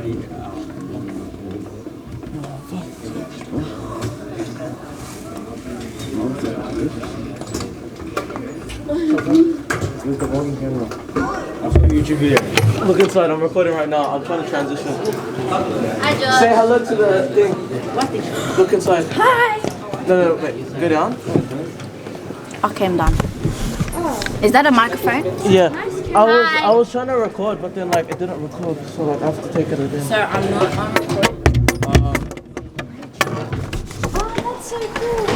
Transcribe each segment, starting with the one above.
Where's the vlogging camera? I'll show you YouTube video. Look inside, I'm recording right now. I'm trying to transition. Hi, George. Say hello to the thing. What thing? Look inside. Hi. No, wait. Go down. Okay, I'm done. Is that a microphone? Yeah. I was trying to record, but then like it didn't record, so like I have to take it again. Sir, I'm not on recording. Oh, that's so cool.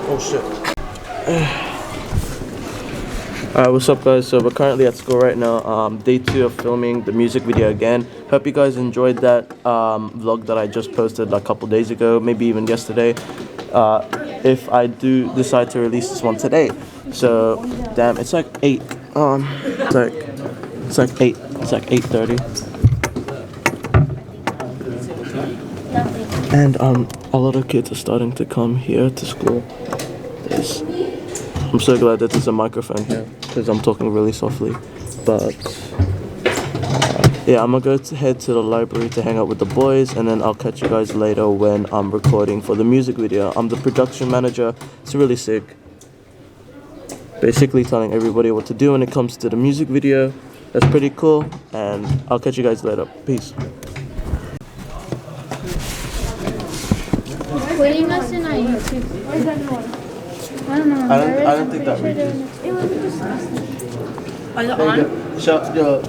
Oh shit. Alright, what's up guys? So we're currently at school right now. Day 2 of filming the music video again. Hope you guys enjoyed that vlog that I just posted like a couple days ago, maybe even yesterday. If I do decide to release this one today. So damn, it's like 8. It's like 8. It's like 8:30. And a lot of kids are starting to come here to school. I'm so glad that there's a microphone here because I'm talking really softly. But yeah, I'm gonna head to the library to hang out with the boys, and then I'll catch you guys later when I'm recording for the music video. I'm the production manager. It's really sick. Basically telling everybody what to do when it comes to the music video. That's pretty cool, and I'll catch you guys later. Peace. Putting us in our YouTube. Where's that one? I don't know. I don't think that reaches. It was disgusting. Is it on? Shut your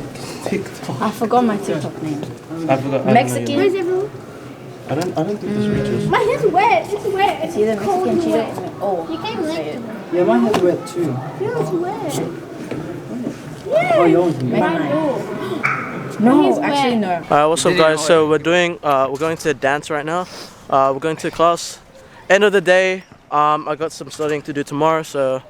TikTok. I forgot my TikTok name. I forgot. Mexican. Where's everyone? I don't think this reaches. My hand's wet. It's wet. It's either Mexican Cheeto. Oh, You came late. Yeah, my hand's wet too. Yours wet. Oh, yours is Mine. wet. No, actually no. Alright, what's up guys? So we're going to dance right now. We're going to class. End of the day, I got some studying to do tomorrow, so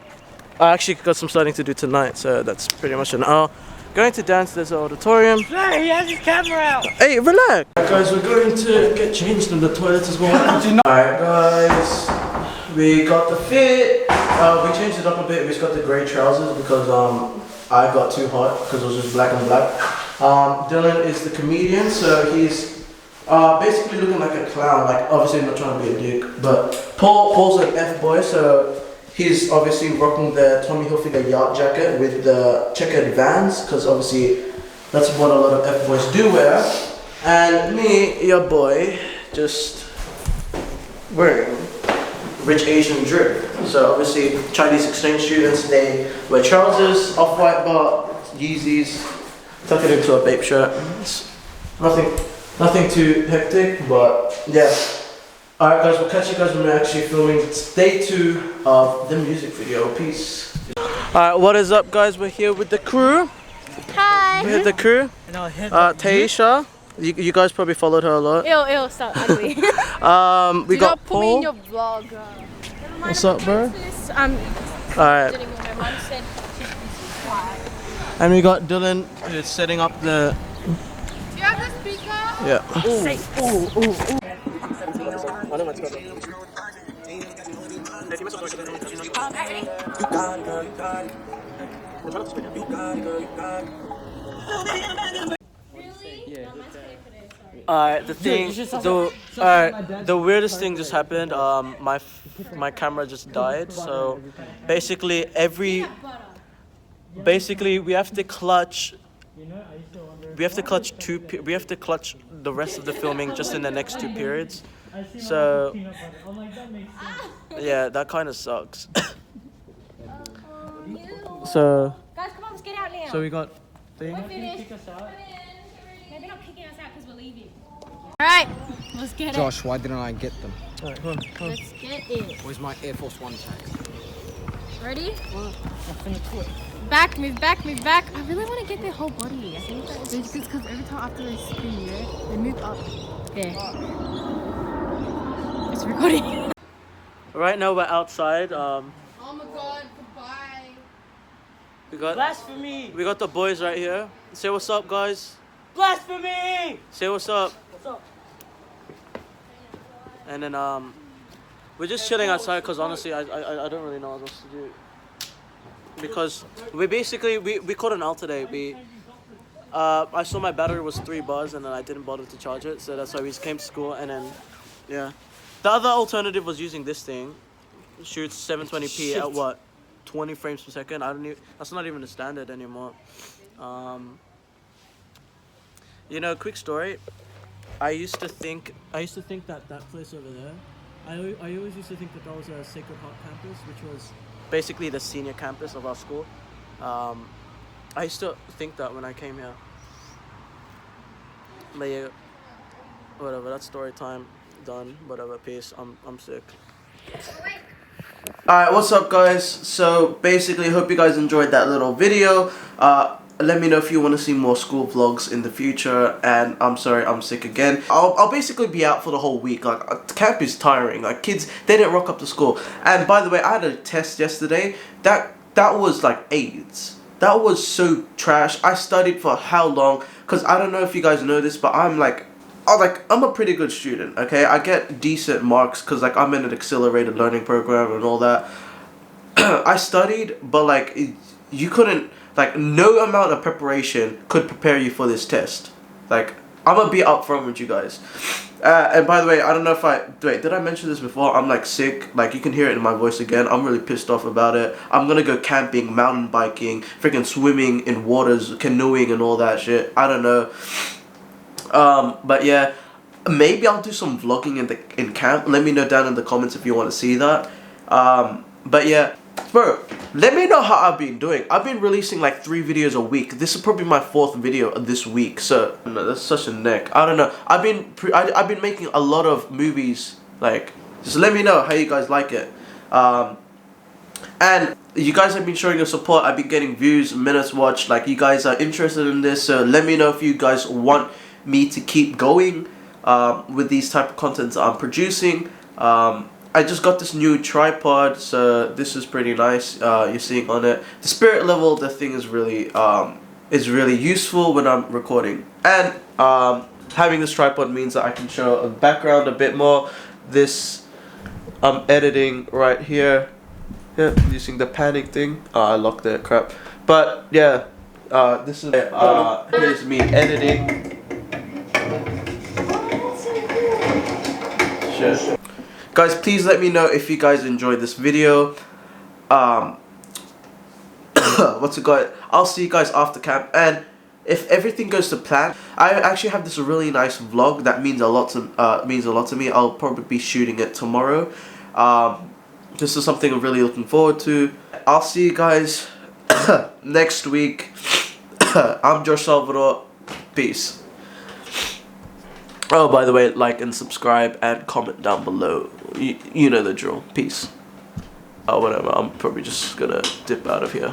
I actually got some studying to do tonight, so that's pretty much an hour. Going to dance, there's an auditorium. Hey, he has his camera out. Hey, relax! Alright guys, we're going to get changed in the toilets as well. Alright guys, we got the fit. We changed it up a bit. We just got the grey trousers because I got too hot because it was just black and black. Dylan is the comedian, so he's basically looking like a clown. Like obviously not trying to be a dick, but Paul's an F-boy, so he's obviously rocking the Tommy Hilfiger yacht jacket with the checkered Vans, because obviously that's what a lot of F-boys do wear. And me, your boy, just wearing rich Asian drip. So obviously Chinese exchange students, they wear trousers, off-white bar, Yeezys, tuck it into a babe shirt. It's nothing too hectic, but yeah. Alright guys, we'll catch you guys when we're actually filming day 2 of the music video. Peace. Alright, what is up guys? We're here with the crew. Hi. We're with the crew. Taisha. You guys probably followed her a lot. Ew, stop, ugly. We got put me Paul. in your vlog. What's up, bro? I'm Alright. my mom said she's quiet. And we got Dylan who's setting up the... Do you have the speaker? Yeah. Alright, the weirdest thing just happened. My camera just died. So basically we have to clutch. We have to clutch the rest of the filming just in the next 2 periods. So yeah, that kind of sucks. So Guys, come on, let's get out now. we got thing. Maybe not kicking us out because we're leaving. Alright, let's get Josh, why didn't I get them? Alright, come on. it. Let's get it. Where's my Air Force One tag? Ready? Back, move back, move back. I really want to get their whole body. I think that's just because every time after they spin, they move up. Yeah. It's recording. Right now we're outside. Oh my god, goodbye. We got Blasphemy! we got the boys right here. Say what's up, guys. Blasphemy! Say what's up. What's up? And then we're just chilling outside because honestly I don't really know what else to do. Because we basically we caught an L today. I saw my battery was 3 bars and then I didn't bother to charge it, so that's why we came to school. And then, yeah, the other alternative was using this thing. Shoots 720p at what, 20 frames per second. I don't even, that's not even the standard anymore. You know, quick story. I used to think that that place over there, I always used to think that that was a Sacred Heart campus, which was basically the senior campus of our school. I used to think that when I came here. But yeah, whatever, that's story time. Done. Whatever, peace. I'm sick. Alright, what's up guys? So basically, hope you guys enjoyed that little video. Let me know if you want to see more school vlogs in the future. And I'm sorry, I'm sick again. I'll basically be out for the whole week. Like, camp is tiring. Like, kids, they didn't rock up to school. And by the way, I had a test yesterday. That was like AIDS. That was so trash. I studied for how long? Because I don't know if you guys know this, but I'm a pretty good student, okay? I get decent marks because, like, I'm in an accelerated learning program and all that. I studied, but, like, you couldn't, like, no amount of preparation could prepare you for this test. Like, I'm gonna be upfront with you guys. And by the way, I don't know if wait, did I mention this before? I'm, like, sick. Like, you can hear it in my voice again. I'm really pissed off about it. I'm gonna go camping, mountain biking, freaking swimming in waters, canoeing and all that shit. I don't know. But yeah, maybe I'll do some vlogging in camp. Let me know down in the comments if you want to see that. But yeah, bro, let me know how I've been doing. I've been releasing like 3 videos a week. This is probably my 4th video this week. So no, that's such a neck. I don't know. I've been making a lot of movies. Like, just let me know how you guys like it. And you guys have been showing your support. I've been getting views, minutes watched. Like, you guys are interested in this. So let me know if you guys want me to keep going with these type of contents I'm producing. I just got this new tripod, so this is pretty nice. You're seeing on it the spirit level. The thing is really useful when I'm recording, and having this tripod means that I can show a background a bit more. This I'm editing right here, yeah, using the panning thing. I locked it, crap. But yeah, this is here's me editing. Shit. Guys, please let me know if you guys enjoyed this video. What's it called? I'll see you guys after camp, and if everything goes to plan, I actually have this really nice vlog that means a lot to me. I'll probably be shooting it tomorrow. This is something I'm really looking forward to. I'll see you guys next week. I'm Josh Salvador. Peace. Oh, by the way, like and subscribe and comment down below. You know the drill. Peace. Oh, whatever. I'm probably just gonna dip out of here.